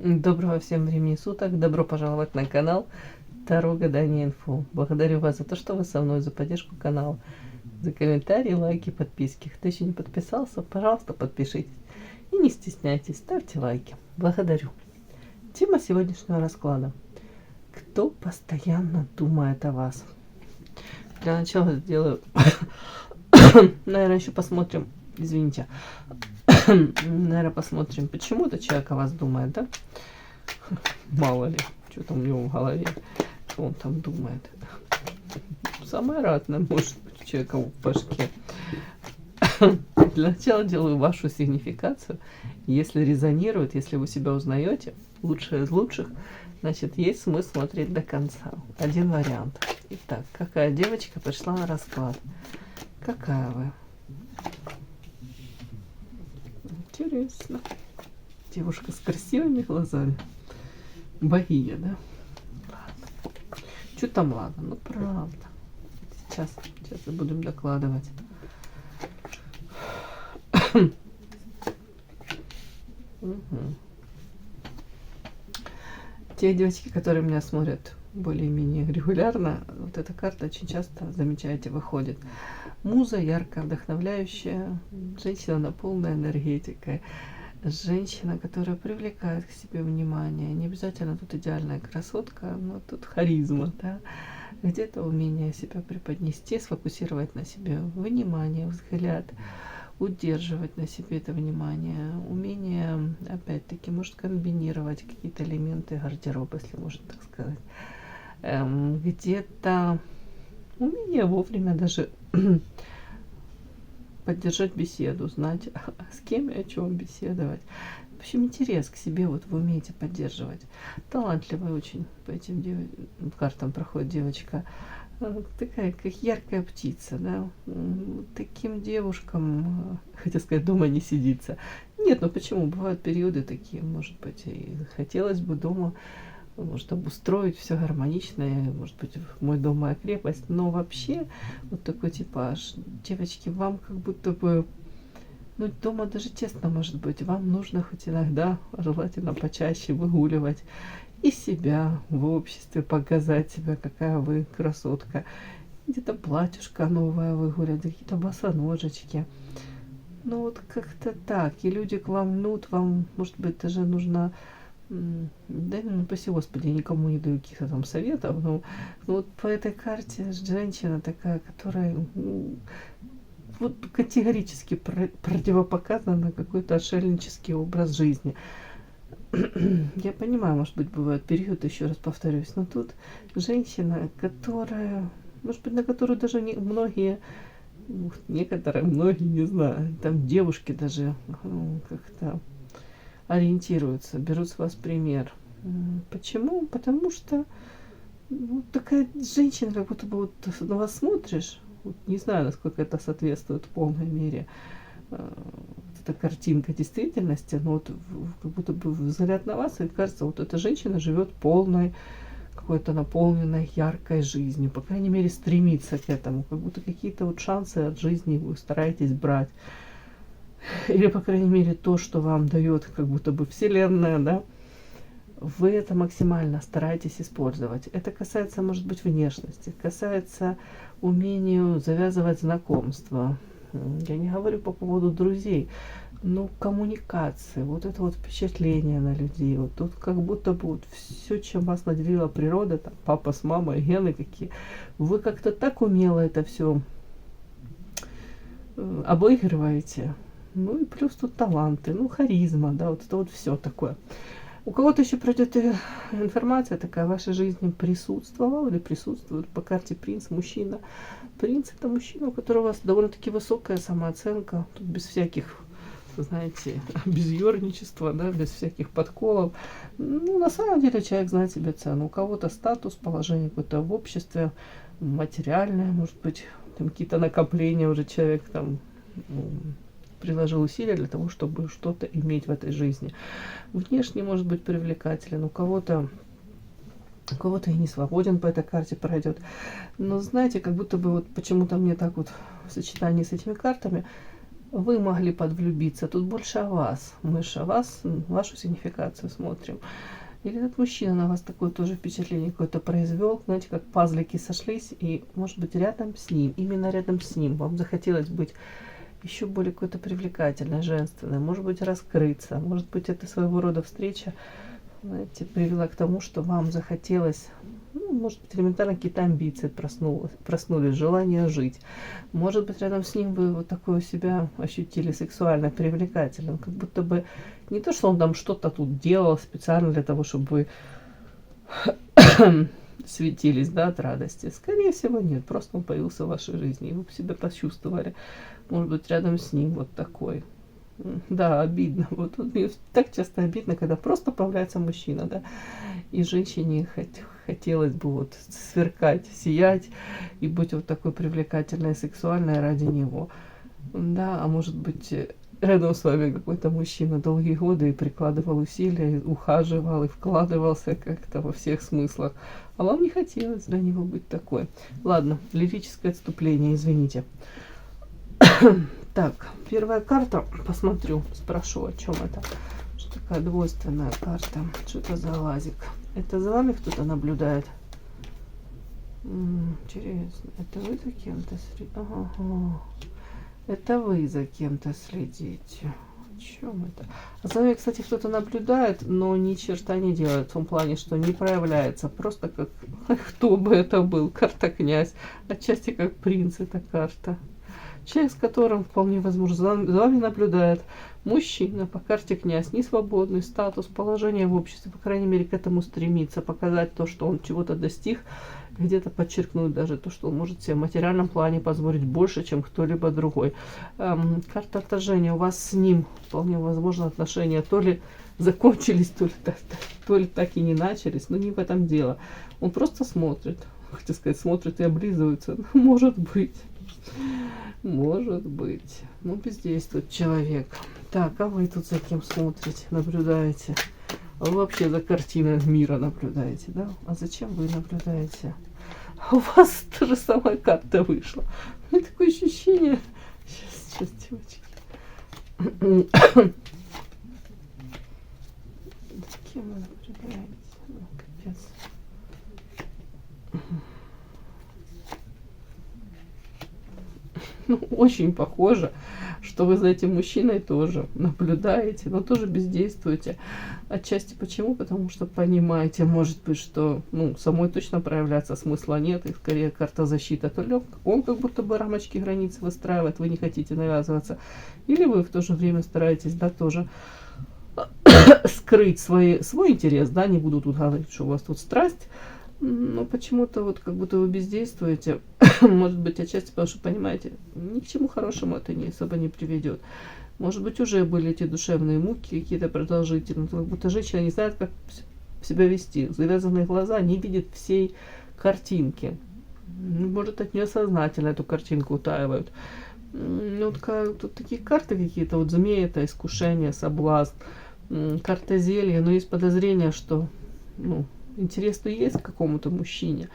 Доброго всем времени суток, добро пожаловать на канал Таро Гадание Инфо. Благодарю вас за то, что вы со мной, за поддержку канала, за комментарии, лайки, подписки. Кто еще не подписался, пожалуйста, подпишитесь. И не стесняйтесь, ставьте лайки. Благодарю. Тема сегодняшнего расклада. Кто постоянно думает о вас? Для начала сделаю... Наверное, еще посмотрим... Извините. Наверное, посмотрим, почему этот человек о вас думает, да? Мало ли, что там у него в голове, что он там думает. Самое разное может быть у человека в башке. Для начала делаю вашу сигнификацию. Если резонирует, если вы себя узнаете, лучшее из лучших, значит, есть смысл смотреть до конца. Один вариант. Итак, какая девочка пришла на расклад? Какая вы? Интересно. Девушка с красивыми глазами. Богиня, да? Ладно. Что там ладно? Ну, правда. Сейчас будем докладывать. Те девочки, которые меня смотрят более-менее регулярно, вот эта карта очень часто, замечаете, выходит. Муза яркая, вдохновляющая, женщина наполненная энергетикой, женщина, которая привлекает к себе внимание. Не обязательно тут идеальная красотка, но тут харизма, да? Где-то умение себя преподнести, сфокусировать на себе внимание, взгляд, удерживать на себе это внимание, умение, опять-таки, может комбинировать какие-то элементы гардероба, если можно так сказать. Где-то умение вовремя даже поддержать беседу, знать, с кем и о чем беседовать. В общем, интерес к себе вот вы умеете поддерживать. Талантливая очень по этим картам проходит девочка. Такая, как яркая птица, да. Таким девушкам, хотел сказать, дома не сидится. Нет, ну почему? Бывают периоды такие, может быть, и хотелось бы дома, может, обустроить все гармонично, может быть, мой дом, моя крепость, но вообще вот такой типаж. Девочки, вам как будто бы, ну, дома даже тесно может быть, вам нужно хоть иногда, желательно почаще выгуливать и себя в обществе, показать себя, какая вы красотка. Где-то платьюшко новое выгулять, какие-то босоножечки. Ну вот как-то так. И люди к вам льнут, вам, может быть, даже нужно... Да, ну, спаси Господи, я никому не даю каких-то там советов, но вот по этой карте женщина такая, которая вот категорически противопоказана какой-то отшельнический образ жизни. Я понимаю, может быть, бывают периоды, еще раз повторюсь, но тут женщина, которая, может быть, на которую даже многие, не знаю, там девушки даже как-то ориентируются, берут с вас пример. Почему? Потому что вот такая женщина, как будто бы вот на вас смотришь, вот не знаю, насколько это соответствует в полной мере эта картинка действительности, но вот как будто бы взгляд на вас, и кажется, вот эта женщина живет полной, какой-то наполненной яркой жизнью, по крайней мере, стремится к этому, как будто какие-то вот шансы от жизни вы стараетесь брать. Или, по крайней мере, то, что вам дает как будто бы Вселенная, да, вы это максимально стараетесь использовать. Это касается, может быть, внешности, касается умения завязывать знакомства. Я не говорю по поводу друзей, но коммуникации, вот это вот впечатление на людей. Вот тут как будто бы вот все, чем вас наделила природа, там, папа с мамой, гены какие, вы как-то так умело это все обыгрываете. Ну и плюс тут таланты, ну харизма, да, вот это вот все такое. У кого-то еще пройдет информация такая в вашей жизни присутствовал или присутствует по карте принц, мужчина. Принц это мужчина, у которого у вас довольно-таки высокая самооценка, тут без всяких, знаете, без ерничества, да, без всяких подколов. Ну, на самом деле человек знает себе цену. У кого-то статус, положение какое-то в обществе, материальное, может быть, там какие-то накопления уже человек там приложил усилия для того, чтобы что-то иметь в этой жизни. Внешне может быть привлекателен, у кого-то и не свободен по этой карте пройдет. Но знаете, как будто бы вот почему-то мне так вот в сочетании с этими картами вы могли подвлюбиться. Тут больше о вас. Мы же о вас, вашу сигнификацию смотрим. Или этот мужчина на вас такое тоже впечатление какое-то произвел. Знаете, как пазлики сошлись, и, может быть, рядом с ним, именно рядом с ним вам захотелось быть еще более какой-то привлекательной, женственной. Может быть, раскрыться. Может быть, это своего рода встреча, знаете, привела к тому, что вам захотелось, ну, может быть, элементарно какие-то амбиции проснулись, желание жить. Может быть, рядом с ним вы вот такое себя ощутили сексуально привлекательным, как будто бы не то, что он там что-то тут делал специально для того, чтобы вы светились, да, от радости. Скорее всего, нет. Просто он появился в вашей жизни, и вы себя почувствовали. Может быть, рядом с ним вот такой. Да, обидно. Вот мне так часто обидно, когда просто появляется мужчина, да, и женщине хотелось бы вот сверкать, сиять и быть вот такой привлекательной, сексуальной ради него. Да, а может быть, рядом с вами какой-то мужчина долгие годы и прикладывал усилия, и ухаживал, и вкладывался как-то во всех смыслах. А вам не хотелось для него быть такой. Ладно, лирическое отступление, извините. Так, первая карта, посмотрю, спрошу, о чем это. Что такая двойственная карта? Что это за лазик? Это за вами кто-то наблюдает? Интересно, это вы за кем-то следите? Ага. Это вы за кем-то следите. О чем это? А за вами, кстати, кто-то наблюдает, но ни черта не делает. В том плане, что не проявляется. Просто как кто бы это был. Карта князь. Отчасти как принц эта карта. Человек, с которым вполне возможно за вами наблюдает мужчина по карте князь, несвободный, статус, положение в обществе, по крайней мере, к этому стремится, показать то, что он чего-то достиг, где-то подчеркнуть даже то, что он может себе в материальном плане позволить больше, чем кто-либо другой. Карта отражения. У вас с ним вполне возможно отношения то ли закончились, то ли так и не начались, но не в этом дело. Он просто смотрит, хотел сказать, смотрит и облизывается. Может быть. Может быть. Ну, бездействует человек. Так, а вы тут за кем смотрите, наблюдаете? А вы вообще за картиной мира наблюдаете, да? А зачем вы наблюдаете? А у вас та же самая карта вышла. У меня такое ощущение... Сейчас, девочки. За кем вы наблюдаете? Ну, капец. Ну, очень похоже, что вы за этим мужчиной тоже наблюдаете, но тоже бездействуете. Отчасти почему? Потому что понимаете, может быть, что самой точно проявляться смысла нет, и скорее карта защиты. То ли он как будто бы рамочки, границы выстраивает, вы не хотите навязываться. Или вы в то же время стараетесь, да, тоже скрыть свой интерес, да, не буду тут говорить, что у вас тут страсть. Но почему-то вот как будто вы бездействуете. Может быть, отчасти потому, что понимаете, ни к чему хорошему это не особо не приведет. Может быть, уже были эти душевные муки какие-то продолжительные. Как будто женщина не знает, как себя вести. Завязанные глаза не видит всей картинки. Может, от нее сознательно эту картинку утаивают. Ну, вот тут такие карты какие-то. Вот змея — это искушение, соблазн. Карта зелья. Но есть подозрение, что... интерес-то есть к какому-то мужчине,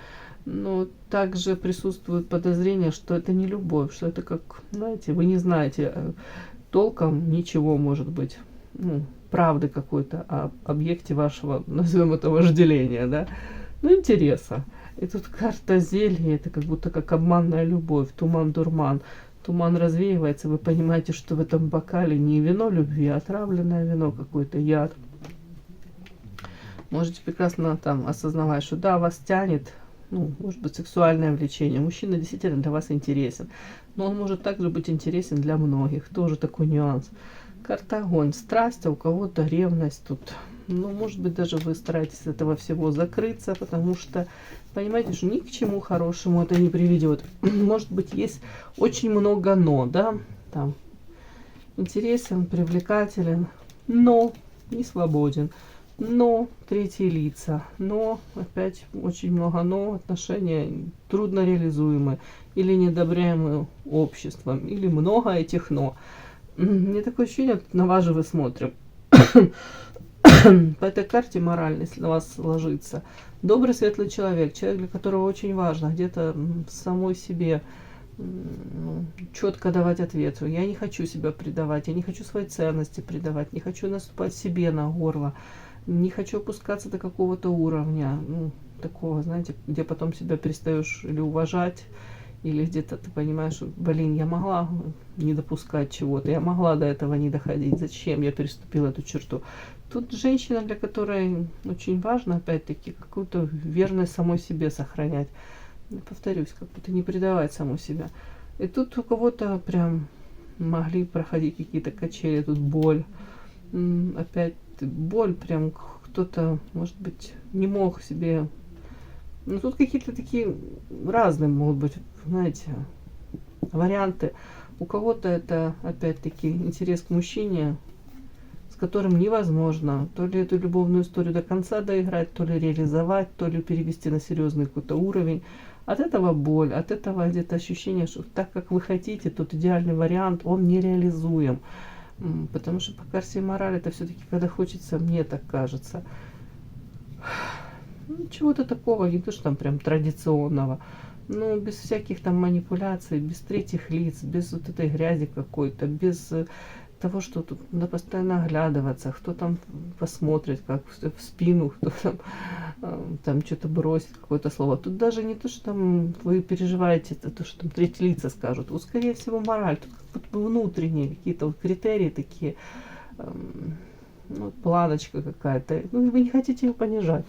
но также присутствует подозрение, что это не любовь, что это как, знаете, вы не знаете толком ничего, может быть, правды какой-то о объекте вашего, назовем это, вожделения, да, интереса. И тут карта зелья, это как будто как обманная любовь, туман-дурман. Туман развеивается, вы понимаете, что в этом бокале не вино любви, а отравленное вино, какой-то яд. Можете прекрасно там осознавать, что да, вас тянет, может быть, сексуальное влечение. Мужчина действительно для вас интересен. Но он может также быть интересен для многих. Тоже такой нюанс. Карта огонь. Страсть, а у кого-то ревность тут. Может быть, даже вы стараетесь от этого всего закрыться, потому что понимаете, что ни к чему хорошему это не приведет. Может быть, есть очень много но, да, там интересен, привлекателен, но не свободен. Но третьи лица, но опять очень много но, отношения трудно реализуемы или неодобряемы обществом, или много этих но. Мне такое ощущение, на вас же вы смотрим. По этой карте морально, если на вас ложится. Добрый, светлый человек, человек, для которого очень важно где-то в самой себе ну, четко давать ответ. Я не хочу себя предавать, я не хочу свои ценности предавать, не хочу наступать себе на горло, не хочу опускаться до какого-то уровня, ну, такого, знаете, где потом себя перестаешь или уважать, или где-то ты понимаешь, что, блин, я могла не допускать чего-то, я могла до этого не доходить, зачем я переступила эту черту. Тут женщина, для которой очень важно, опять-таки, какую-то верность самой себе сохранять. Повторюсь, как будто не предавать саму себя. И тут у кого-то прям могли проходить какие-то качели, тут боль. Опять боль, прям кто-то, может быть, не мог себе. Ну, тут какие-то такие разные могут быть, знаете, варианты. У кого-то это, опять-таки, интерес к мужчине, с которым невозможно то ли эту любовную историю до конца доиграть, то ли реализовать, то ли перевести на серьезный какой-то уровень. От этого боль, от этого где-то ощущение, что так, как вы хотите, тот идеальный вариант, он нереализуем. Потому что по карте мораль это все-таки, когда хочется, мне так кажется, чего-то такого, не то что там прям традиционного, но без всяких там манипуляций, без третьих лиц, без вот этой грязи какой-то, без того, что тут надо постоянно оглядываться, кто там посмотрит, как в спину, кто там что-то бросит, какое-то слово. Тут даже не то, что там вы переживаете, это то, что там третьи лица скажут. Вот, скорее всего, мораль. Тут как будто внутренние какие-то вот критерии такие, ну, планочка какая-то. Ну, вы не хотите ее понижать.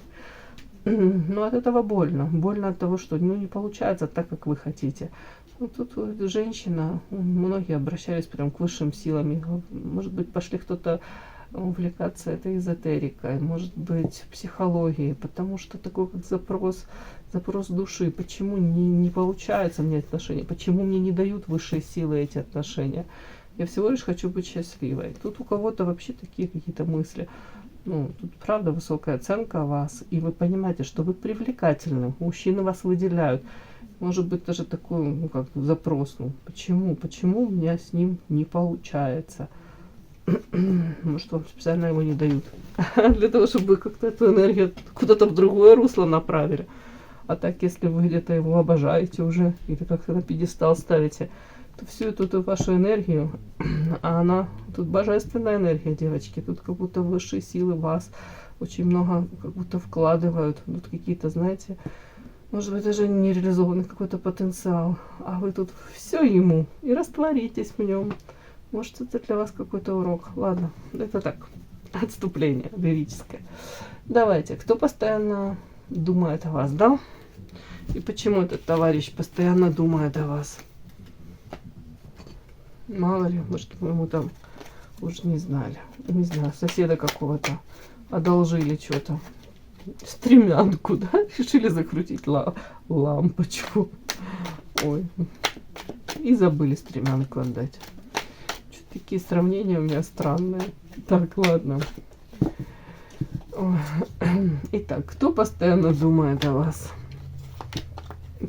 Но от этого больно. Больно от того, что ну, не получается так, как вы хотите. Ну, тут женщина, многие обращались прям к высшим силам. Может быть, пошли кто-то увлекаться этой эзотерикой, может быть, психологией, потому что такой как запрос души. Почему не получается мне отношения? Почему мне не дают высшие силы эти отношения? Я всего лишь хочу быть счастливой. Тут у кого-то вообще такие какие-то мысли. Ну, тут правда высокая оценка о вас, и вы понимаете, что вы привлекательны, мужчины вас выделяют. Может быть, даже такой, ну, как запрос, ну, почему у меня с ним не получается? Может, вам специально его не дают, для того, чтобы вы как-то эту энергию куда-то в другое русло направили. А так, если вы где-то его обожаете уже, или как-то на пьедестал ставите, то всю эту вашу энергию, а она, тут божественная энергия, девочки, тут как будто высшие силы вас очень много как будто вкладывают, тут какие-то, знаете, может быть, даже нереализованный какой-то потенциал, а вы тут все ему и растворитесь в нем. Может, это для вас какой-то урок. Ладно, это так, отступление лирическое. Давайте, кто постоянно думает о вас, да? И почему этот товарищ постоянно думает о вас? Мало ли, может, вы ему там уж не знали. Не знаю, соседа какого-то одолжили что-то. Стремянку, да? Решили закрутить лампочку. Ой. И забыли стремянку отдать. Что-то такие сравнения у меня странные. Так, ладно. Ой. Итак, кто постоянно думает о вас?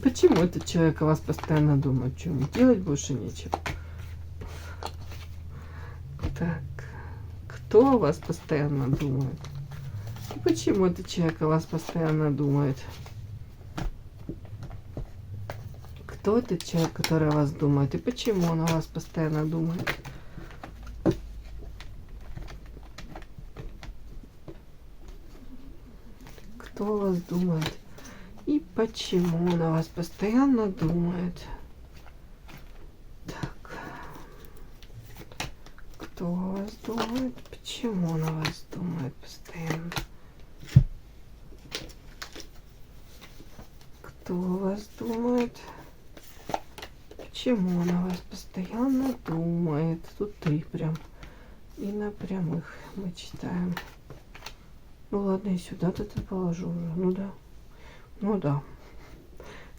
Почему этот человек о вас постоянно думает? Что ему делать больше нечего? Так, кто о вас постоянно думает? Почему этот человек о вас постоянно думает? Кто этот человек, который о вас думает? И почему он о вас постоянно думает? Кто о вас думает? И почему он о вас постоянно думает? Так. Кто о вас думает? Почему он о вас думает постоянно? Кто о вас думает? Почему он о вас постоянно думает? Тут 3 прям. И на прямых мы читаем. Ну ладно, и сюда-то положу уже. Ну да. Ну да.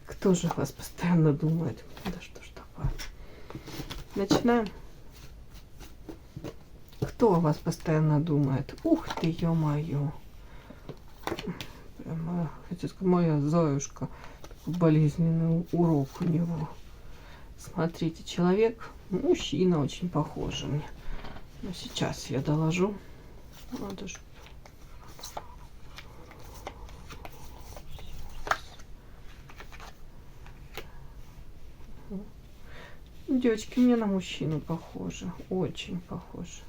Кто же о вас постоянно думает? Да что ж такое? Начинаем. Кто о вас постоянно думает? Ух ты, ё-моё. Прямо, хочу сказать, моя Зоюшка. Такой болезненный урок у него. Смотрите, человек, мужчина очень похожий мне. Но сейчас я доложу. Надо же. Девочки, мне на мужчину похоже. Очень похоже.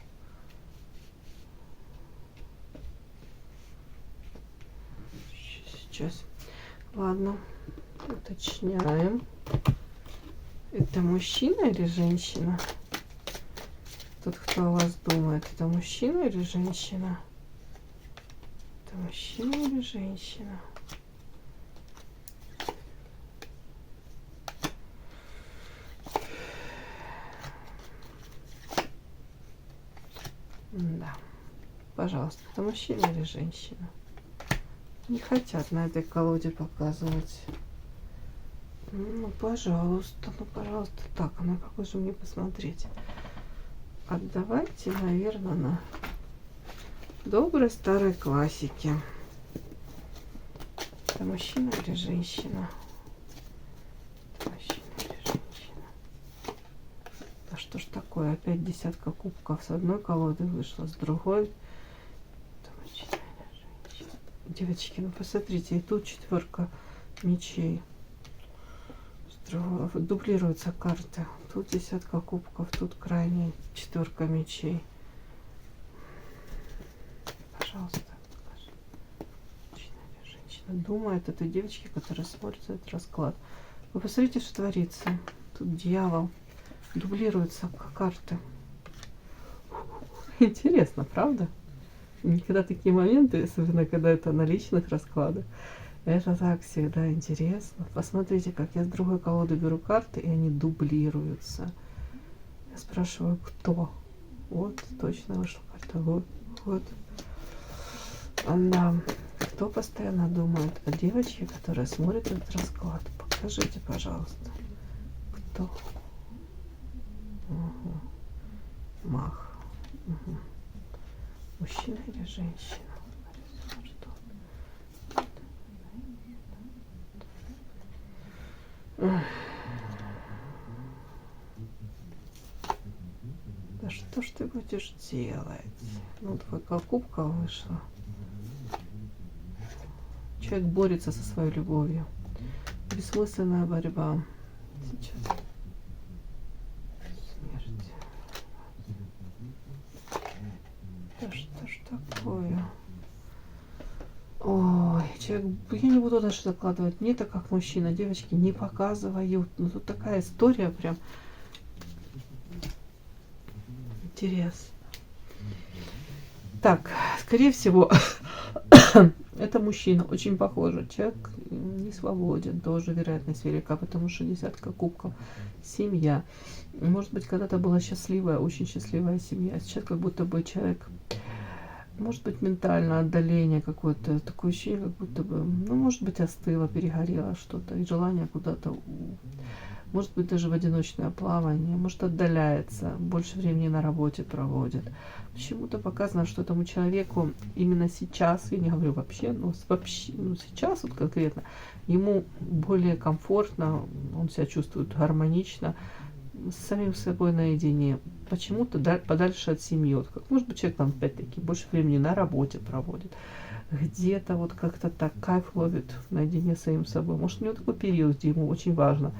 Сейчас. Ладно. Уточняем. Это мужчина или женщина? Тот, кто о вас думает, это мужчина или женщина? Это мужчина или женщина? Да. Пожалуйста, это мужчина или женщина? Не хотят на этой колоде показывать. Ну, пожалуйста, ну, пожалуйста. Так, а на какой же мне посмотреть? Отдавайте, наверное, на доброй старой классике. Это мужчина или женщина? Мужчина или женщина? Да что ж такое? Опять десятка кубков с одной колоды вышла, с другой. Это мужчина или женщина? Девочки, ну посмотрите, и тут четверка мечей. Дублируются карты. Тут десятка кубков, тут крайняя четверка мечей. Пожалуйста, покажи. Мужчина или женщина? Думает этой девочки, которая смотрит этот расклад. Вы посмотрите, что творится. Тут дьявол. Дублируются карты. Интересно, правда? Никогда такие моменты, особенно когда это на личных раскладах. Это так всегда интересно. Посмотрите, как я с другой колоды беру карты, и они дублируются. Я спрашиваю, кто? Вот, точно вышла карта. Вот. Да. Кто постоянно думает о девочке, которая смотрит этот расклад? Покажите, пожалуйста. Кто? Угу. Мах. Угу. Мужчина или женщина? Да что ж ты будешь делать? Ну, двойка кубка вышла. Человек борется со своей любовью. Бессмысленная борьба. Сейчас. Смерть. Да что ж такое? Ой, человек, я не буду даже закладывать. Мне-то как мужчина, девочки не показывают. Ну тут такая история прям. Интересно. Так, скорее всего, это мужчина, очень похоже. Человек не свободен, тоже вероятность велика, потому что десятка кубков. Семья. Может быть, когда-то была счастливая, очень счастливая семья. Сейчас как будто бы человек... Может быть, ментальное отдаление какое-то, такое ощущение, как будто бы, ну, может быть, остыло, перегорело что-то, и желание куда-то, может быть, даже в одиночное плавание, может, отдаляется, больше времени на работе проводит. Почему-то показано, что этому человеку именно сейчас, я не говорю вообще, но вообще, ну, сейчас вот конкретно, ему более комфортно, он себя чувствует гармонично, с самим собой наедине, почему-то подальше от семьи. Вот как, может быть, человек там опять-таки больше времени на работе проводит, где-то вот как-то так кайф ловит наедине с самим собой. Может, у него такой период, где ему очень важно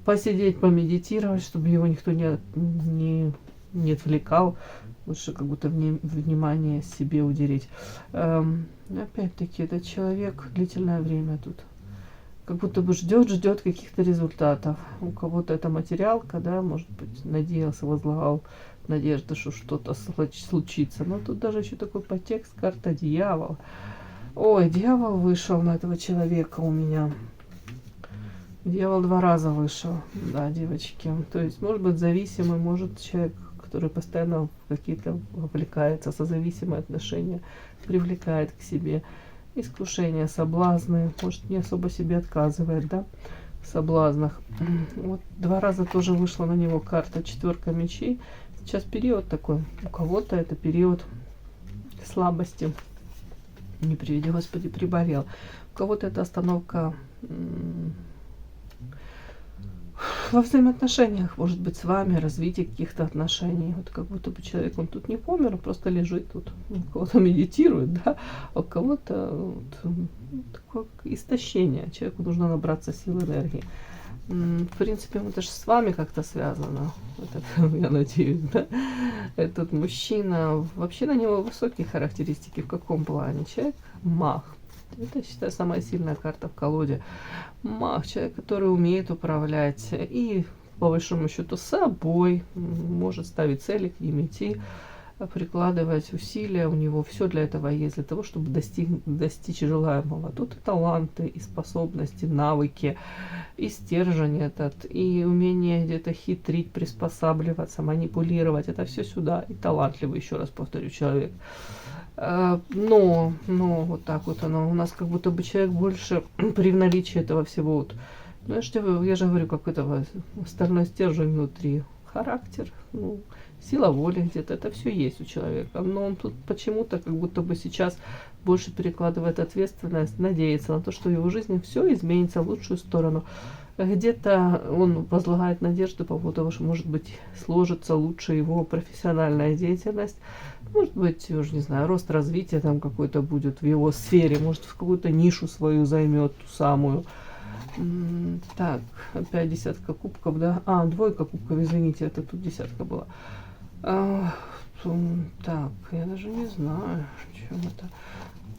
посидеть, помедитировать, чтобы его никто не отвлекал, лучше как будто внимание себе уделить. Опять-таки, этот человек длительное время тут как будто бы ждет каких-то результатов. У кого-то это материал, когда, может быть, надеялся, возлагал надежду, что что-то случится. Но тут даже еще такой подтекст, карта дьявол. Ой, дьявол вышел на этого человека у меня. Дьявол 2 раза вышел, да, девочки. То есть, может быть, зависимый, может, человек, который постоянно в какие-то вовлекается, созависимые отношения, привлекает к себе. Искушения, соблазны, может, не особо себе отказывает, да, в соблазнах. Вот 2 раза тоже вышла на него карта 4 мечей. Сейчас период такой, у кого-то это период слабости, не приведи Господи, приболел. У кого-то это остановка во взаимоотношениях, может быть, с вами, развитие каких-то отношений. Вот как будто бы человек, он тут не помер, он просто лежит тут, у кого-то медитирует, да, а у кого-то вот, такое истощение. Человеку нужно набраться сил, энергии. В принципе, это же с вами как-то связано. Это, я надеюсь, да? Этот мужчина, вообще на него высокие характеристики. В каком плане? Человек маг. Это, считаю, самая сильная карта в колоде. Маг, человек, который умеет управлять и, по большому счету, собой, может ставить цели, к ним идти, прикладывать усилия, у него все для этого есть, для того, чтобы достичь желаемого. Тут и таланты, и способности, навыки, и стержень этот, и умение где-то хитрить, приспосабливаться, манипулировать. Это все сюда. И талантливый, еще раз повторю, человек. Но вот так вот оно. У нас как будто бы человек больше при наличии этого всего. Вот, ну, я же говорю, как этого стальной стержень внутри. Характер, ну, сила воли где-то, это все есть у человека. Но он тут почему-то как будто бы сейчас больше перекладывает ответственность, надеется на то, что в его жизни все изменится в лучшую сторону. Где-то он возлагает надежды по поводу того, что, может быть, сложится лучше его профессиональная деятельность. Может быть, я уже не знаю, рост развития там какой-то будет в его сфере, может, в какую-то нишу свою займет, ту самую. Так, опять десятка кубков, да? Двойка кубков, извините, это тут десятка была. Так, я даже не знаю, чем это.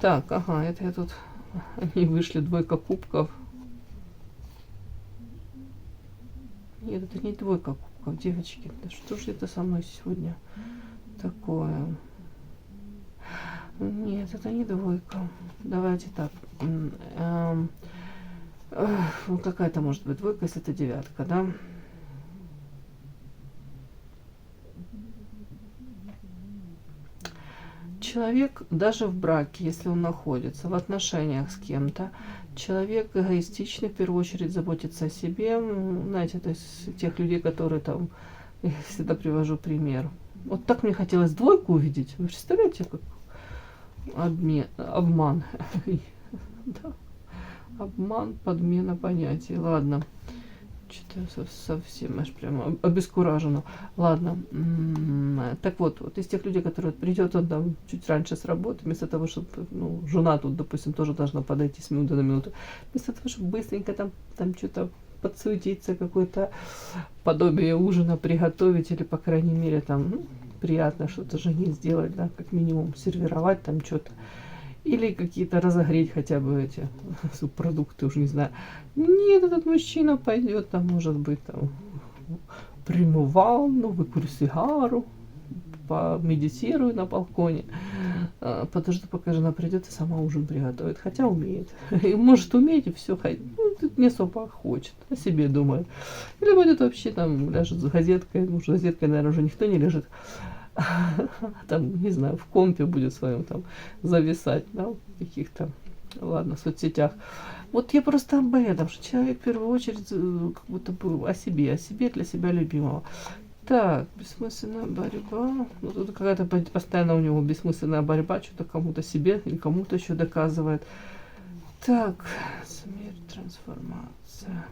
Так, ага, это я тут... Они вышли, двойка кубков. Нет, это не двойка кубков, девочки. Да что же это со мной сегодня такое? Нет, это не двойка. Давайте так. Какая-то может быть двойка, если это девятка, да? Человек даже в браке, если он находится в отношениях с кем-то, человек эгоистичный, в первую очередь заботится о себе. Знаете, это из тех людей, которые там, я всегда привожу пример. Вот так мне хотелось двойку увидеть. Вы представляете, как обман. Да. Обман, подмена понятий. Ладно. Что-то совсем аж прямо обескуражено. Ладно. Так вот из тех людей, которые придет он там чуть раньше с работы, вместо того, чтобы, жена тут, допустим, тоже должна подойти с минуты на минуту, вместо того, чтобы быстренько там что-то подсуетиться, какое-то подобие ужина приготовить, или, по крайней мере, там, приятно что-то жене сделать, да, как минимум сервировать там что-то. Или какие-то разогреть хотя бы эти субпродукты, уж не знаю. Нет, этот мужчина пойдет, там, может быть, там, приму ванну, выкурю сигару, помедитирую на балконе. Подожду, пока жена придет и сама ужин приготовит. Хотя умеет. И может уметь, и все. Тут не особо хочет. О себе думает. Или будет вообще там, ляжет с газеткой. Ну, с газеткой, наверное, уже никто не лежит. Там, не знаю, в компе будет своем там зависать, да, в каких-то, ладно, соцсетях. Вот я просто об этом, что человек в первую очередь как будто бы о себе для себя любимого. Так, бессмысленная борьба. Ну, тут какая-то постоянно у него бессмысленная борьба, что-то кому-то себе или кому-то еще доказывает. Так, смерть, трансформация.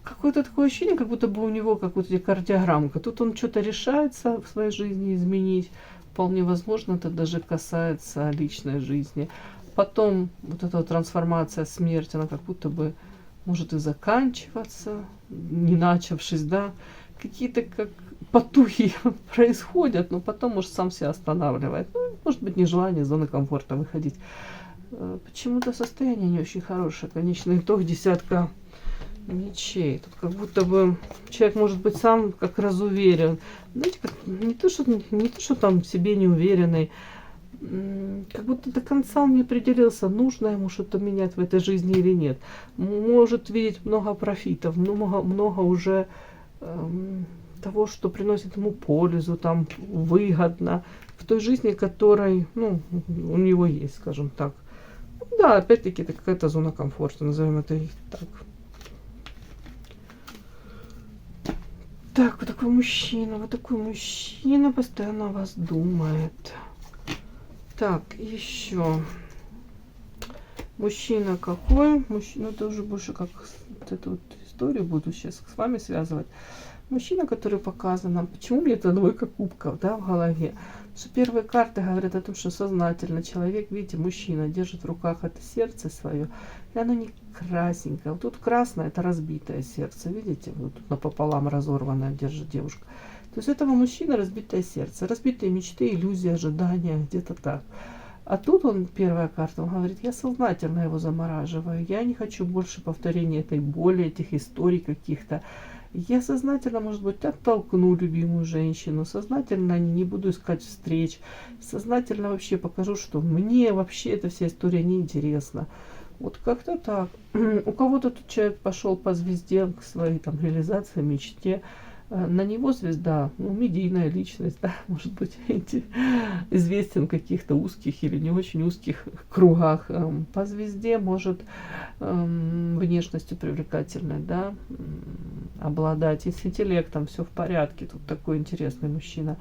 Какое-то такое ощущение, как будто бы у него какая-то кардиограммка. Тут он что-то решается в своей жизни изменить. Вполне возможно, это даже касается личной жизни. Потом вот эта вот трансформация, смерть, она как будто бы может и заканчиваться, не начавшись, да. Какие-то как потухи происходят, но потом, может, сам себя останавливает. Может быть, нежелание зоны комфорта выходить. Почему-то состояние не очень хорошее. Конечный итог десятка мечей. Тут как будто бы человек может быть сам как разуверен. Знаете, как, не то, что там в себе неуверенный. Как будто до конца он не определился, нужно ему что-то менять в этой жизни или нет. Может видеть много профитов, много уже того, что приносит ему пользу, там, выгодно в той жизни, которой, у него есть, скажем так. Да, опять-таки, это какая-то зона комфорта, назовем это и так. Так, вот такой мужчина постоянно о вас думает. Так, еще. Мужчина какой? Мужчина, это уже больше как вот эту вот историю буду сейчас с вами связывать. Мужчина, который показан нам, почему мне это двойка кубков, да, в голове? Что первые карты говорят о том, что сознательно человек, видите, мужчина держит в руках это сердце свое, и оно не красненькое. Вот тут красное — это разбитое сердце, видите, вот тут напополам разорванное держит девушка. То есть этого мужчины разбитое сердце, разбитые мечты, иллюзии, ожидания, где-то так. А тут он, первая карта, он говорит, я сознательно его замораживаю, я не хочу больше повторения этой боли, этих историй каких-то. Я сознательно, может быть, оттолкну любимую женщину, сознательно не буду искать встреч, сознательно вообще покажу, что мне вообще эта вся история неинтересна. Вот как-то так. У кого-то тут человек пошел по звезде к своей там реализации, мечте. На него звезда, ну, медийная личность, да, может быть, известен в каких-то узких или не очень узких кругах. По звезде может внешностью привлекательной, да, обладать, и с интеллектом все в порядке. Тут такой интересный мужчина.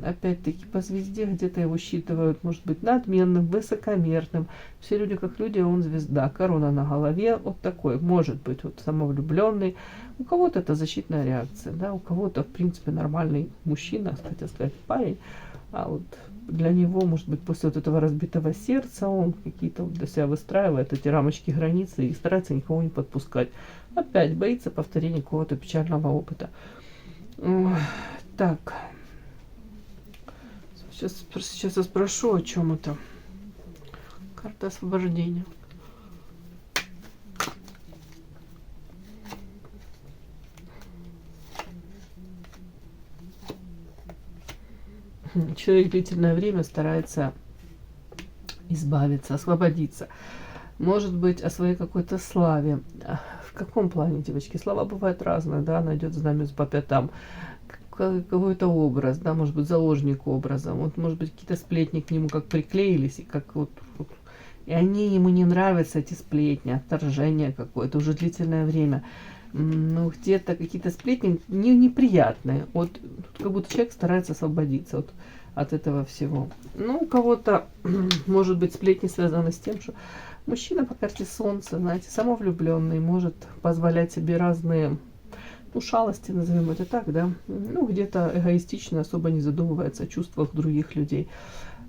Опять-таки по звезде где-то его считывают, может быть, надменным, высокомерным. Все люди как люди, а он звезда, корона на голове, вот такой, может быть, вот самовлюбленный. У кого-то это защитная реакция, да, у кого-то, в принципе, нормальный мужчина, хотел сказать, парень, а вот для него, может быть, после вот этого разбитого сердца он какие-то вот для себя выстраивает эти рамочки, границы и старается никого не подпускать. Опять боится повторения какого-то печального опыта. Так. Сейчас я спрошу, о чем это. Карта освобождения. Человек длительное время старается избавиться, освободиться. Может быть, о своей какой-то славе. В каком плане, девочки? Слава бывает разная, да, она идет знамя по пятам. Какой-то образ, да, может быть, заложник образа. Вот, может быть, какие-то сплетни к нему как приклеились, и как вот, и они ему не нравятся, эти сплетни, отторжение какое-то уже длительное время. Ну, где-то какие-то сплетни неприятные. Вот как будто человек старается освободиться вот от этого всего. Ну, у кого-то, может быть, сплетни связаны с тем, что мужчина по карте Солнца, знаете, самовлюбленный, может позволять себе разные, ну, шалости, назовем это так, да, ну, где-то эгоистично, особо не задумывается о чувствах других людей.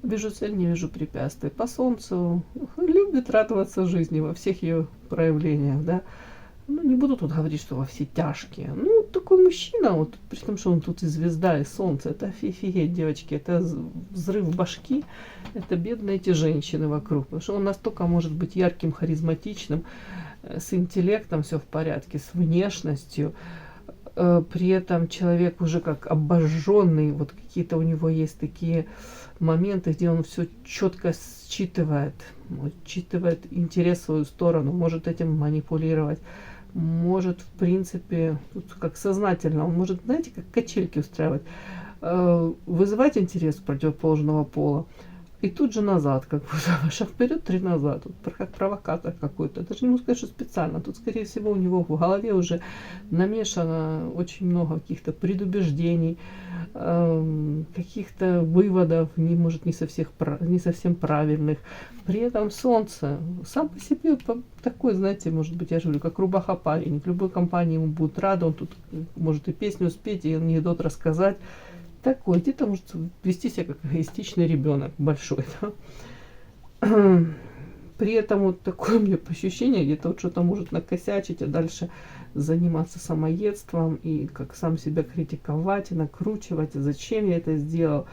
Вижу цель, не вижу препятствий. По Солнцу любит радоваться жизни во всех ее проявлениях, да. Ну, не буду тут говорить, что во все тяжкие. Ну, такой мужчина, вот, при том, что он тут и звезда, и солнце, это офигеть, девочки, это взрыв башки, это бедные эти женщины вокруг, потому что он настолько может быть ярким, харизматичным, с интеллектом все в порядке, с внешностью, при этом человек уже как обожженный, вот какие-то у него есть такие моменты, где он все четко считывает интерес в свою сторону, может этим манипулировать, может, в принципе, тут как сознательно, он может, знаете, как качельки устраивать, вызывать интерес противоположного пола, и тут же назад, как бы, шаг вперед, 3 назад, вот, как провокатор какой-то. Даже не могу сказать, что специально. Тут, скорее всего, у него в голове уже намешано очень много каких-то предубеждений, каких-то выводов, может, не совсем правильных. При этом Солнце сам по себе такой, знаете, может быть, я же говорю, как рубаха парень. В любой компании ему будут рады, он тут может и песню спеть, и анекдот рассказать. Такой, где-то может вести себя как эгоистичный ребенок большой. Да? При этом вот такое у меня ощущение, где-то вот что-то может накосячить, а дальше заниматься самоедством и как сам себя критиковать и накручивать, и зачем я это сделал,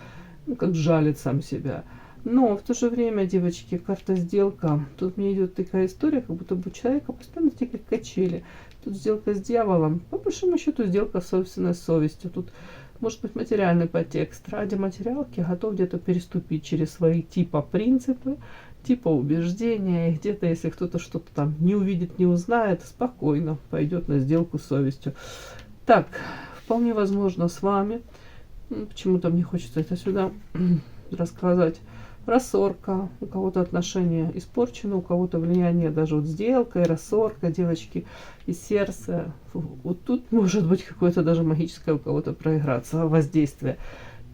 ну, как жалит сам себя. Но в то же время, девочки, карта сделка, тут мне идет такая история, как будто бы у человека постоянно такие качели. Тут сделка с дьяволом, по большому счету сделка с собственной совестью. Тут может быть материальный подтекст. Ради материалки готов где-то переступить через свои типа принципы, типа убеждения. И где-то, если кто-то что-то там не увидит, не узнает, спокойно пойдет на сделку с совестью. Так, вполне возможно с вами. Почему-то мне хочется это сюда рассказать. Рассорка, у кого-то отношения испорчены, у кого-то влияние даже вот сделка и рассорка, девочки, и сердце. Вот тут может быть какое-то даже магическое у кого-то проиграться воздействие.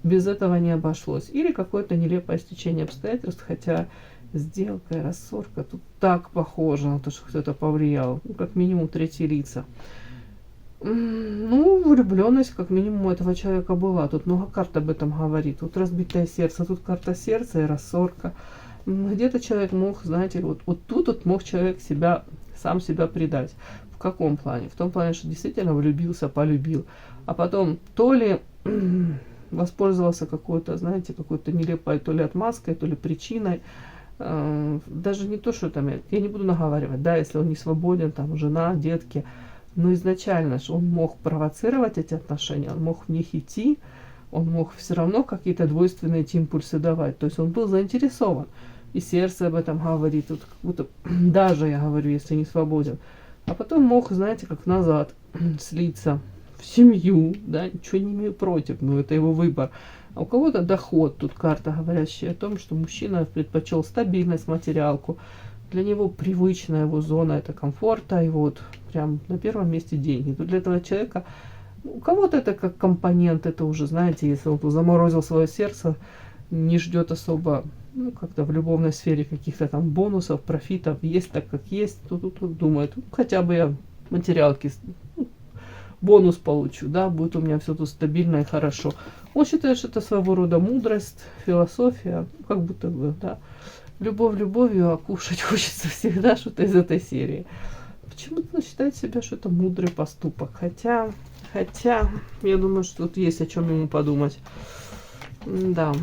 Без этого не обошлось. Или какое-то нелепое стечение обстоятельств, хотя сделка и рассорка тут так похоже на то, что кто-то повлиял. Ну, как минимум третьи лица. Ну, влюбленность как минимум у этого человека была. Тут много карт об этом говорит. Тут разбитое сердце, тут карта сердца и рассорка. Где-то человек мог, знаете, вот тут вот мог человек сам себя предать. В каком плане? В том плане, что действительно влюбился, полюбил. А потом то ли воспользовался какой-то, знаете, какой-то нелепой то ли отмазкой, то ли причиной. Даже не то, что там, я не буду наговаривать, да, если он не свободен, там, жена, детки. Но изначально же он мог провоцировать эти отношения, он мог в них идти, он мог все равно какие-то двойственные эти импульсы давать. То есть он был заинтересован. И сердце об этом говорит. Вот как будто, даже, я говорю, если не свободен. А потом мог, знаете, как назад слиться в семью, да, ничего не имею против, но это его выбор. А у кого-то доход, тут карта, говорящая о том, что мужчина предпочел стабильность, материалку. Для него привычная его зона это комфорта, и вот прям на первом месте деньги. Тут для этого человека, у кого-то это как компонент, это уже, знаете, если он заморозил свое сердце, не ждет особо, ну, как-то в любовной сфере каких-то там бонусов, профитов, есть так, как есть, то тут думает, ну, хотя бы я материалки, ну, бонус получу, да, будет у меня все тут стабильно и хорошо. Он считает, что это своего рода мудрость, философия, как будто бы, да. Любовь любовью, а кушать хочется всегда, что-то из этой серии. Почему-то он считает себя, что это мудрый поступок. Хотя, я думаю, что тут есть о чем ему подумать. Да.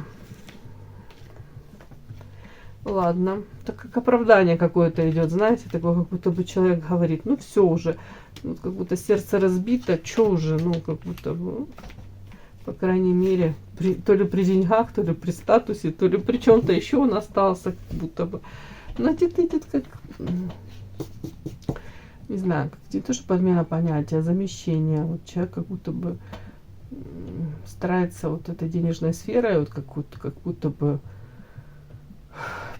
Ладно. Так как оправдание какое-то идет, знаете, такое, как будто бы человек говорит, ну все уже, вот как будто сердце разбито, что уже, ну как будто бы, по крайней мере, то ли при деньгах, то ли при статусе, то ли при чем-то еще он остался, как будто бы. Значит, идет как, не знаю, как не то, что подмена понятия, а замещение. Вот человек как будто бы старается вот этой денежной сферой, вот как будто бы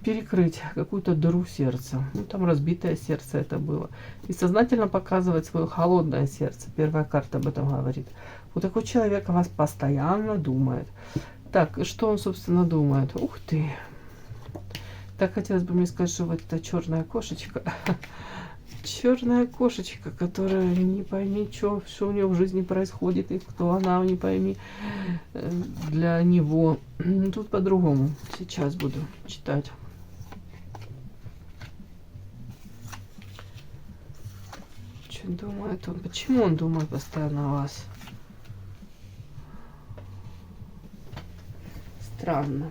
перекрыть какую-то дыру сердца. Ну, там разбитое сердце это было. И сознательно показывать свое холодное сердце. Первая карта об этом говорит. Вот такой человек о вас постоянно думает. Так, что он, собственно, думает? Ух ты! Так хотелось бы мне сказать, что вот эта черная кошечка. Черная кошечка, которая не пойми, что у нее в жизни происходит, и кто она, не пойми, для него. Тут по-другому. Сейчас буду читать. Что думает он? Почему он думает постоянно о вас? Странно.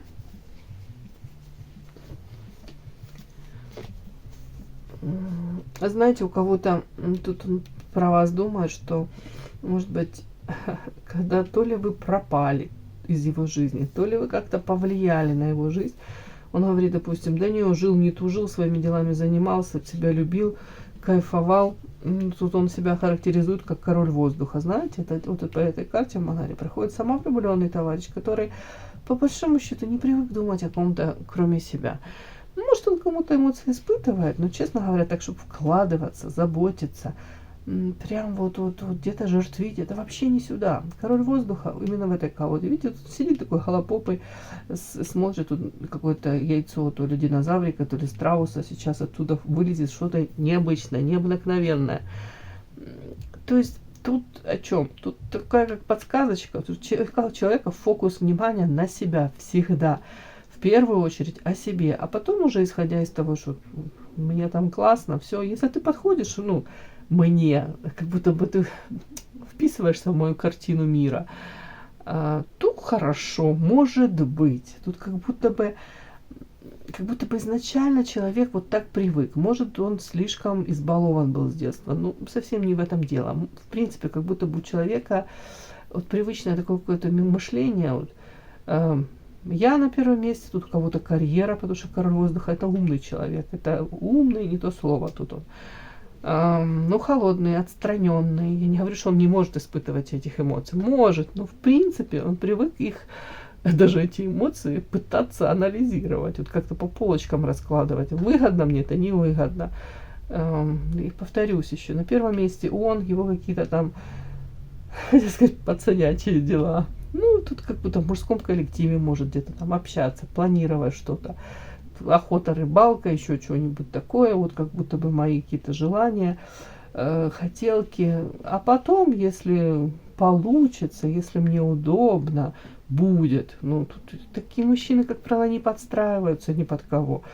А знаете, у кого-то тут он про вас думает, что, может быть, когда то ли вы пропали из его жизни, то ли вы как-то повлияли на его жизнь. Он говорит, допустим, да не жил, не тужил, своими делами занимался, себя любил, кайфовал. Тут он себя характеризует как король воздуха. Знаете, это вот по этой карте в Манаре проходит самовлюбленный товарищ, который по большому счету не привык думать о ком-то, кроме себя. Может, он кому-то эмоции испытывает, но, честно говоря, так, чтобы вкладываться, заботиться, прям вот где-то жертвить, это вообще не сюда. Король воздуха именно в этой колоде. Видите, тут сидит такой холопопой, смотрит, тут какое-то яйцо, то ли динозаврика, то ли страуса, сейчас оттуда вылезет что-то необычное, необыкновенное. То есть тут о чем? Тут такая как подсказочка, тут человека фокус внимания на себя всегда. В первую очередь о себе, а потом уже исходя из того, что мне там классно, все, если ты подходишь, ну, мне, как будто бы ты вписываешься в мою картину мира, то хорошо, может быть. Тут как будто бы изначально человек вот так привык. Может, он слишком избалован был с детства. Ну, совсем не в этом дело. В принципе, как будто бы у человека вот привычное такое какое-то мышление, вот, я на первом месте, тут у кого-то карьера, потому что король воздуха это умный человек. Это умный, не то слово тут он. Ну, холодный, отстраненный. Я не говорю, что он не может испытывать этих эмоций. Может, но в принципе он привык их, даже эти эмоции, пытаться анализировать. Вот как-то по полочкам раскладывать. Выгодно мне это, невыгодно. И повторюсь еще, на первом месте он, его какие-то там, хотел сказать, пацанячие дела. Ну, тут как будто в мужском коллективе может где-то там общаться, планировать что-то. Охота, рыбалка, еще что-нибудь такое, вот как будто бы мои какие-то желания. хотелки. А потом, если получится, если мне удобно, будет. Ну, тут такие мужчины, как правило, не подстраиваются ни под кого.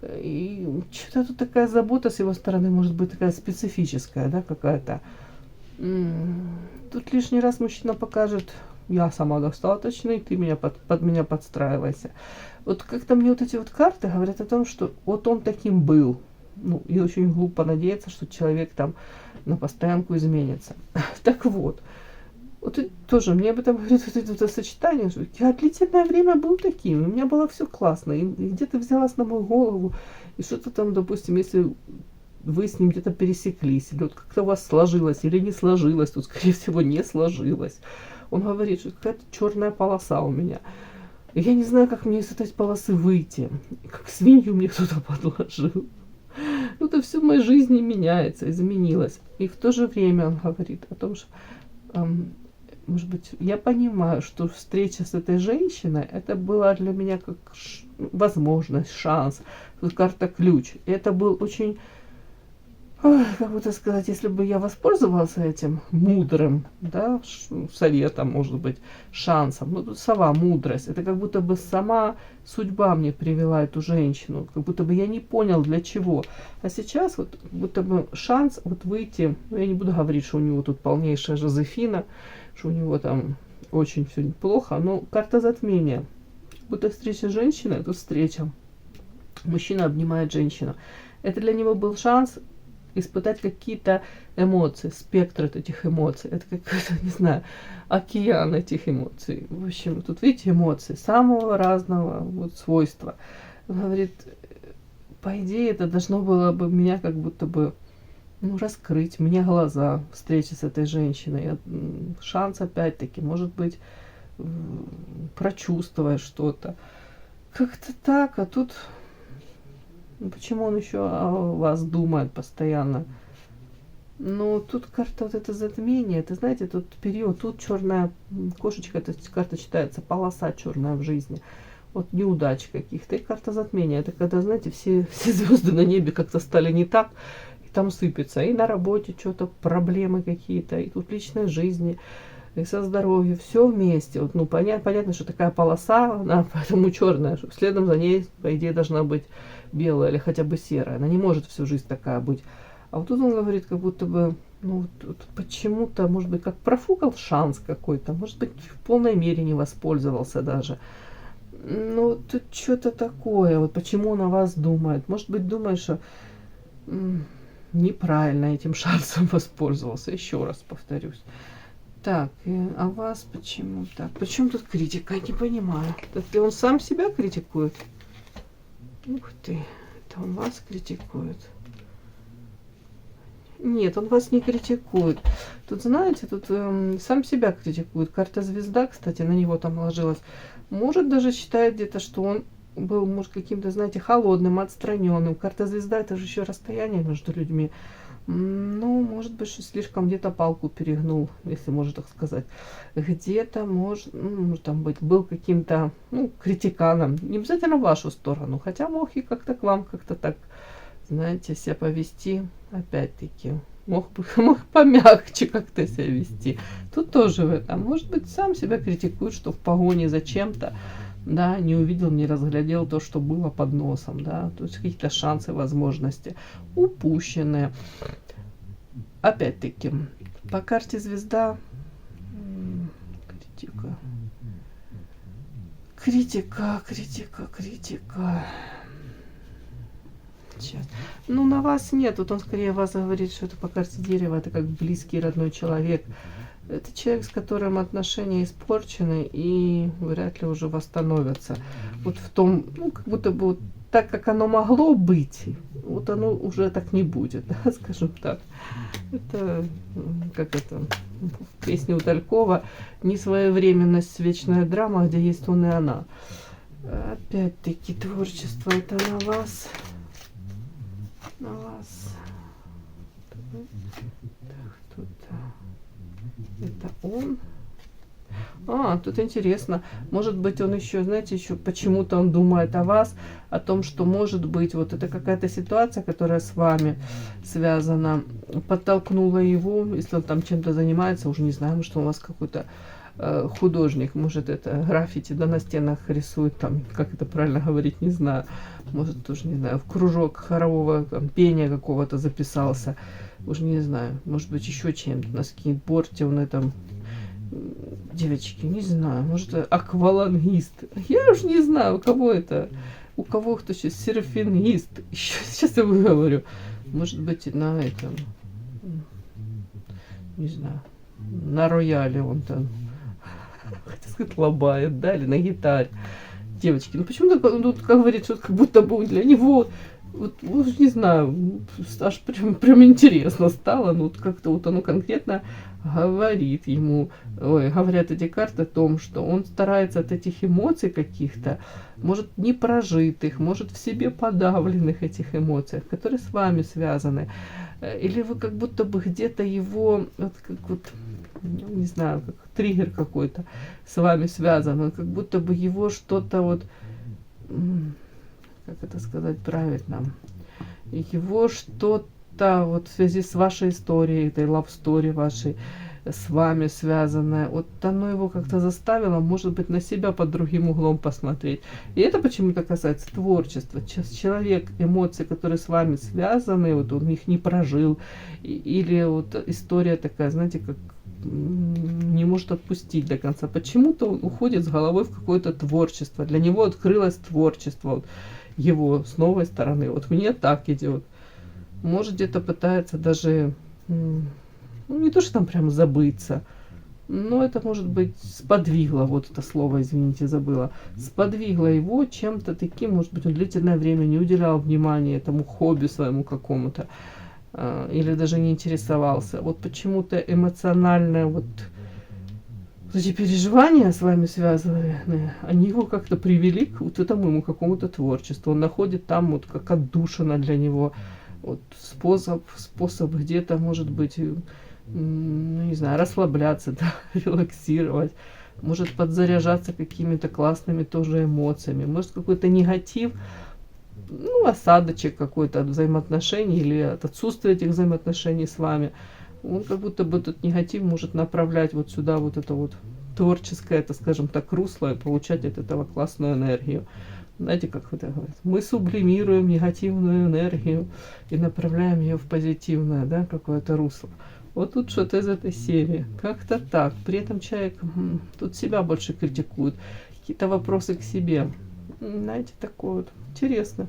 И что-то тут такая забота с его стороны может быть такая специфическая, да, какая-то. Тут лишний раз мужчина покажет: я самодостаточный, ты меня под меня подстраивайся. Вот как-то мне вот эти вот карты говорят о том, что вот он таким был. Ну, и очень глупо надеяться, что человек там на постоянку изменится. Так вот, вот и тоже мне об этом говорит вот это сочетание, что я длительное время был таким, у меня было все классно, и где ты взялась на мою голову, и что-то там, допустим, если вы с ним где-то пересеклись, или вот как-то у вас сложилось, или не сложилось, тут, скорее всего, не сложилось. Он говорит, что какая-то черная полоса у меня. И я не знаю, как мне из этой полосы выйти. Как свинью мне кто-то подложил. Ну, это все в моей жизни меняется, изменилось. И в то же время он говорит о том, что, может быть, я понимаю, что встреча с этой женщиной, это была для меня как возможность, шанс. Тут карта ключ. И это был очень, как бы так сказать, если бы я воспользовался этим мудрым, да, советом, может быть, шансом, ну, тут сова, мудрость, это как будто бы сама судьба мне привела эту женщину, как будто бы я не понял для чего. А сейчас вот как будто бы шанс вот выйти, ну, я не буду говорить, что у него тут полнейшая Жозефина, что у него там очень все неплохо, но карта затмения. Будто встреча с женщиной, это встреча. Мужчина обнимает женщину. Это для него был шанс испытать какие-то эмоции, спектр этих эмоций. Это какой-то, не знаю, океан этих эмоций. В общем, тут видите эмоции самого разного вот свойства. Он говорит, по идее, это должно было бы меня как будто бы, ну, раскрыть мне глаза, встречи с этой женщиной. Шанс опять-таки, может быть, прочувствовать что-то. Как-то так, а тут почему он еще о вас думает постоянно? Ну, тут карта вот это затмение, это, знаете, тут период, тут черная кошечка, эта карта читается, полоса черная в жизни. Вот неудач каких-то. И карта затмения, это когда, знаете, все звезды на небе как-то стали не так, и там сыпется. И на работе что-то, проблемы какие-то, и тут личной жизни, и со здоровьем, все вместе. Вот, ну, понятно, что такая полоса, она поэтому черная, что следом за ней, по идее, должна быть белая или хотя бы серая. Она не может всю жизнь такая быть. А вот тут он говорит, как будто бы, ну, вот почему-то, может быть, как профукал шанс какой-то, может быть, в полной мере не воспользовался даже. Ну, тут что-то такое, вот почему он о вас думает. Может быть, думает, что неправильно этим шансом воспользовался. Еще раз повторюсь. Так, а вас почему так? Почему тут критика? Я не понимаю. Это он сам себя критикует? Ух ты, это он вас критикует. Нет, он вас не критикует. Тут, знаете, тут сам себя критикует. Карта звезда, кстати, на него там ложилась. Может, даже считает где-то, что он был, может, каким-то, знаете, холодным, отстраненным. Карта звезда — это же еще расстояние между людьми. Ну, может быть, что слишком где-то палку перегнул, если можно так сказать. Где-то, может там быть, был каким-то, ну, критиканом. Не обязательно в вашу сторону, хотя мог и как-то к вам как-то так, знаете, себя повести, опять-таки. Мог помягче как-то себя вести. Тут тоже в этом. Может быть, сам себя критикует, что в погоне за чем-то, да, не увидел, не разглядел то, что было под носом, да, то есть какие-то шансы, возможности упущенные. Опять-таки, по карте звезда, критика. Сейчас. Ну, на вас нет, вот он скорее вас говорит, что это по карте дерева, это как близкий родной человек. Это человек, с которым отношения испорчены и вряд ли уже восстановятся. Вот в том, ну, как будто бы вот так, как оно могло быть, вот оно уже так не будет, да, скажем так. Это, как это, в песне у Талькова, «Несвоевременность, вечная драма, где есть он и она». Опять-таки, творчество — это на вас. На вас. Так, тут... Это он. Тут интересно. Может быть, он еще, знаете, еще почему-то он думает о вас, о том, что, может быть, вот это какая-то ситуация, которая с вами связана, подтолкнула его, если он там чем-то занимается, уже не знаю, что у вас какой-то художник, может, это граффити, да, на стенах рисует, там, как это правильно говорить, не знаю, может, тоже, не знаю, в кружок хорового там, пения какого-то записался, уже не знаю, может быть, еще чем-то, на скейтборде он этом, девочки, не знаю, может, аквалангист, я уж не знаю, у кого это, у кого кто сейчас, серфингист, еще сейчас я выговорю, может быть, на этом, не знаю, на рояле он там, хотел сказать, лобает, да, или на гитаре. Девочки, ну почему так он тут говорит, что как будто бы для него, вот не знаю, аж прям интересно стало, ну вот как-то вот оно конкретно говорит ему, говорят эти карты о том, что он старается от этих эмоций каких-то, может, не прожитых, может, в себе подавленных этих эмоциях, которые с вами связаны, или вы как будто бы где-то его, вот, как вот, не знаю, как триггер какой-то с вами связан, он как будто бы его что-то вот, как это сказать правильно, его что-то вот в связи с вашей историей, этой love story вашей, с вами связанное, вот оно его как-то заставило, может быть, на себя под другим углом посмотреть. И это почему-то касается творчества. Человек, эмоции, которые с вами связаны, вот он их не прожил, или вот история такая, знаете, как не может отпустить до конца. Почему-то он уходит с головой в какое-то творчество. Для него открылось творчество вот, его с новой стороны. Вот мне так идет. Может, где-то пытается даже, ну, не то, что там прям забыться, но это, может быть, сподвигло, вот это слово, извините, забыла, сподвигло его чем-то таким, может быть, он длительное время не уделял внимания этому хобби своему какому-то, или даже не интересовался. Вот почему-то эмоциональное вот эти переживания с вами связанные, они его как-то привели к вот этому ему какому-то творчеству. Он находит там вот как отдушина для него, вот способ где-то, может быть, не знаю, расслабляться, да, релаксировать, может подзаряжаться какими-то классными тоже эмоциями, может какой-то негатив, ну, осадочек какой-то от взаимоотношений или от отсутствия этих взаимоотношений с вами, он как будто бы этот негатив может направлять вот сюда, вот это вот творческое, это, скажем так, русло, и получать от этого классную энергию. Знаете, как это говорят? Мы сублимируем негативную энергию и направляем ее в позитивное, да, какое-то русло. Вот тут что-то из этой серии. Как-то так. При этом человек тут себя больше критикует. Какие-то вопросы к себе. Знаете, такое вот. Интересно.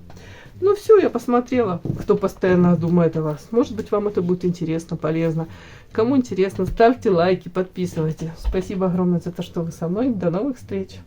Ну все, я посмотрела, кто постоянно думает о вас. Может быть, вам это будет интересно, полезно. Кому интересно, ставьте лайки, подписывайтесь. Спасибо огромное за то, что вы со мной. До новых встреч.